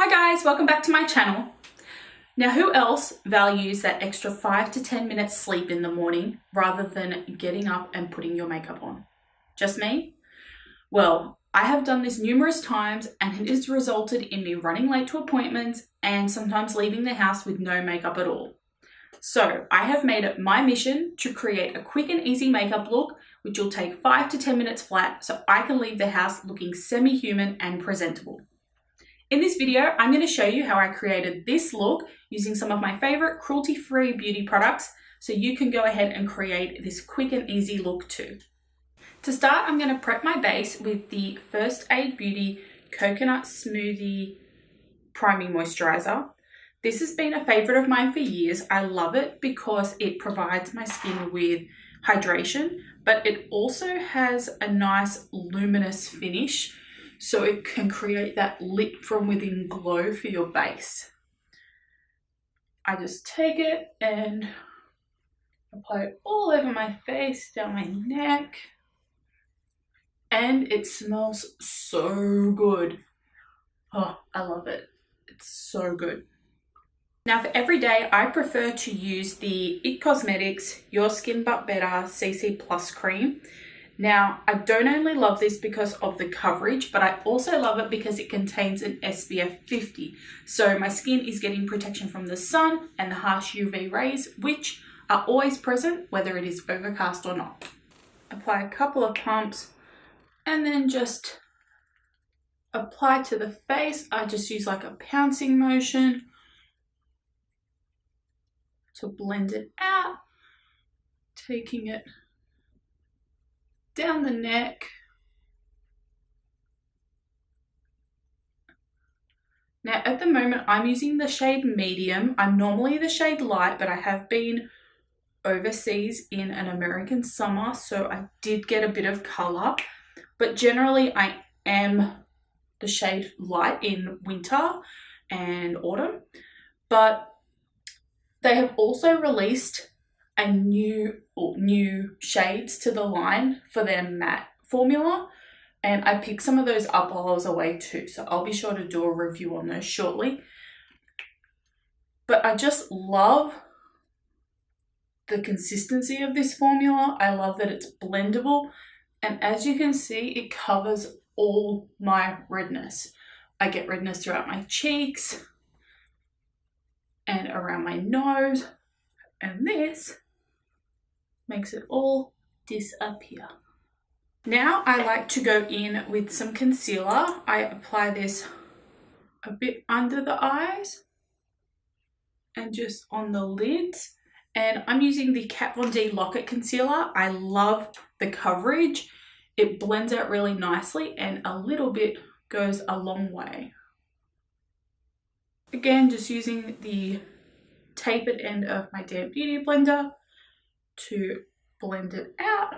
Hi guys, welcome back to my channel. Now, who else values that extra 5 to 10 minutes sleep in the morning rather than getting up and putting your makeup on? Just me? Well, I have done this numerous times and it has resulted in me running late to appointments and sometimes leaving the house with no makeup at all. So I have made it my mission to create a quick and easy makeup look which will take 5 to 10 minutes flat so I can leave the house looking semi-human and presentable. In this video, I'm going to show you how I created this look using some of my favorite cruelty-free beauty products so you can go ahead and create this quick and easy look too. To start, I'm going to prep my base with the First Aid Beauty Coconut Smoothie Priming Moisturizer. This has been a favorite of mine for years. I love it because it provides my skin with hydration, but it also has a nice luminous finish. So it can create that lit from within glow for your base. I just take it and apply it all over my face, down my neck. And it smells so good. Oh, I love it. It's so good. Now for every day, I prefer to use the IT Cosmetics Your Skin But Better CC Plus Cream. Now, I don't only love this because of the coverage, but I also love it because it contains an SPF 50. So my skin is getting protection from the sun and the harsh UV rays, which are always present, whether it is overcast or not. Apply a couple of pumps and then just apply to the face. I just use like a pouncing motion to blend it out, taking it down the neck. Now at the moment I'm using the shade medium. I'm normally the shade light, but I have been overseas in an American summer, so I did get a bit of color, but generally I am the shade light in winter and autumn. But they have also released a new shades to the line for their matte formula, and I picked some of those up while I was away too, so I'll be sure to do a review on those shortly. But I just love the consistency of this formula. I love that it's blendable, and as you can see, it covers all my redness. I get redness throughout my cheeks and around my nose, and this makes it all disappear. Now I like to go in with some concealer. I apply this a bit under the eyes and just on the lids. And I'm using the Kat Von D Lock-It Concealer. I love the coverage. It blends out really nicely and a little bit goes a long way. Again, just using the tapered end of my damp beauty blender to blend it out,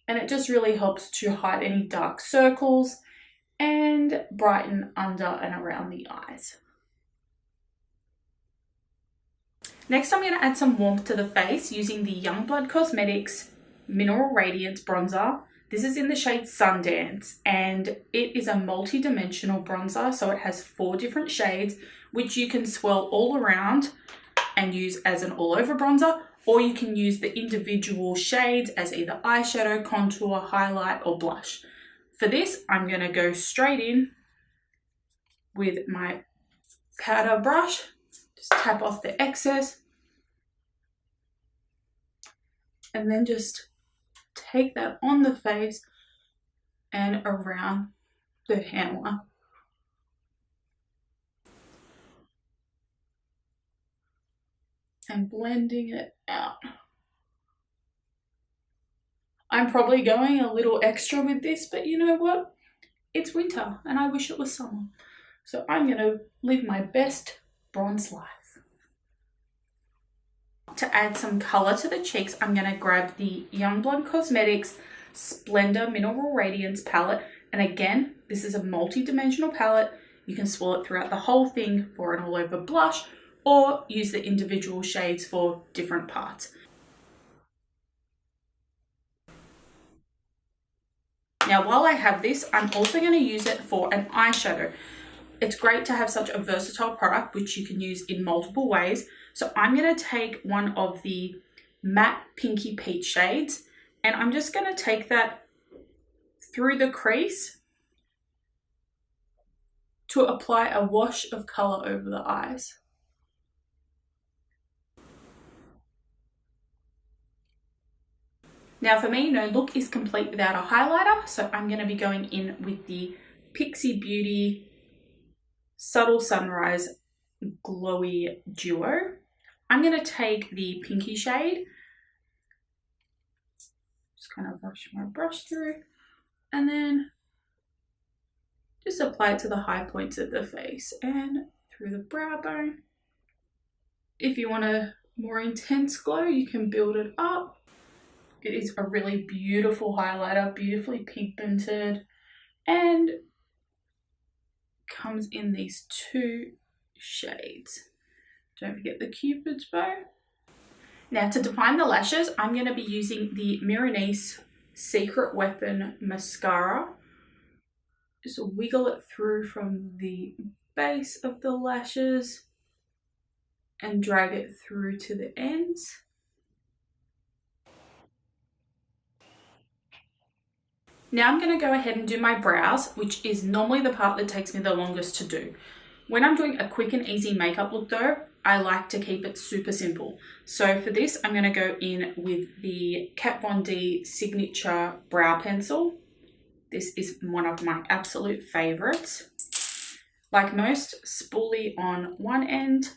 and it just really helps to hide any dark circles and brighten under and around the eyes. Next, I'm going to add some warmth to the face using the Youngblood Cosmetics Mineral Radiance Bronzer. This is in the shade Sundance, and it is a multi-dimensional bronzer, so it has 4 different shades which you can swirl all around and use as an all-over bronzer, or you can use the individual shades as either eyeshadow, contour, highlight, or blush. For this, I'm going to go straight in with my powder brush, just tap off the excess, and then just take that on the face and around the hairline. And blending it out. I'm probably going a little extra with this, but you know what? It's winter and I wish it was summer. So I'm going to live my best bronze life. To add some color to the cheeks, I'm going to grab the Youngblood Cosmetics Splendor Mineral Radiance palette. And again, this is a multi-dimensional palette. You can swirl it throughout the whole thing for an all-over blush, or use the individual shades for different parts. Now, while I have this, I'm also going to use it for an eyeshadow. It's great to have such a versatile product which you can use in multiple ways. So I'm going to take one of the matte Pinky Peach shades, and I'm just going to take that through the crease to apply a wash of colour over the eyes. Now for me, no look is complete without a highlighter, so I'm going to be going in with the Pixie Beauty Subtle Sunrise Glowy Duo. I'm going to take the pinky shade, just kind of brush my brush through, and then just apply it to the high points of the face and through the brow bone. If you want a more intense glow, you can build it up. It is a really beautiful highlighter, beautifully pigmented, and comes in these 2 shades. Don't forget the Cupid's bow. Now to define the lashes, I'm going to be using the Milanese Secret Weapon Mascara. Just wiggle it through from the base of the lashes and drag it through to the ends. Now I'm going to go ahead and do my brows, which is normally the part that takes me the longest to do. When I'm doing a quick and easy makeup look though, I like to keep it super simple. So for this, I'm going to go in with the Kat Von D Signature Brow Pencil. This is one of my absolute favorites. Like most, spoolie on one end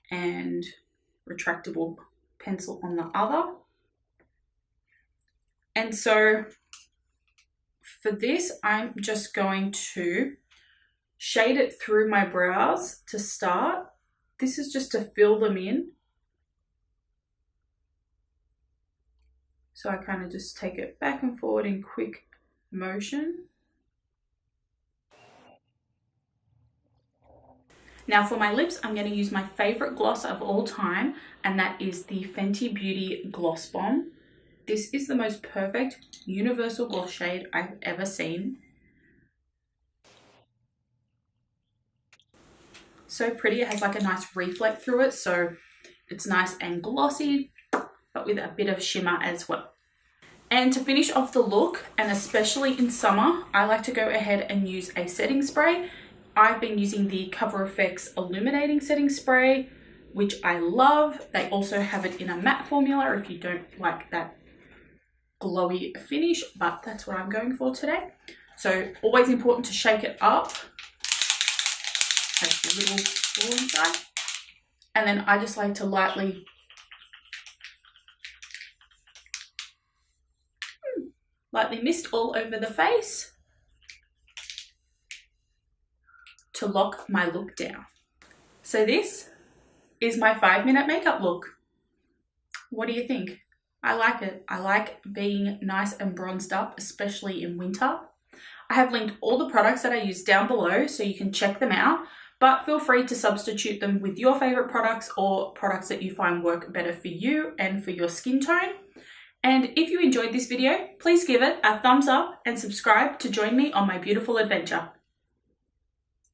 and retractable pencil on the other. And so for this, I'm just going to shade it through my brows to start. This is just to fill them in. So I kind of just take it back and forward in quick motion. Now for my lips, I'm going to use my favorite gloss of all time, and that is the Fenty Beauty Gloss Bomb. This is the most perfect universal gloss shade I've ever seen. So pretty, it has like a nice reflect through it, so it's nice and glossy, but with a bit of shimmer as well. And to finish off the look, and especially in summer, I like to go ahead and use a setting spray. I've been using the Cover FX Illuminating Setting Spray, which I love. They also have it in a matte formula if you don't like that glowy finish, but that's what I'm going for today. So always important to shake it up. Has the little ball inside. And then I just like to lightly mist all over the face to lock my look down. So this is my 5-minute makeup look. What do you think? I like it. I like being nice and bronzed up, especially in winter. I have linked all the products that I use down below so you can check them out, but feel free to substitute them with your favorite products or products that you find work better for you and for your skin tone. And if you enjoyed this video, please give it a thumbs up and subscribe to join me on my beautiful adventure.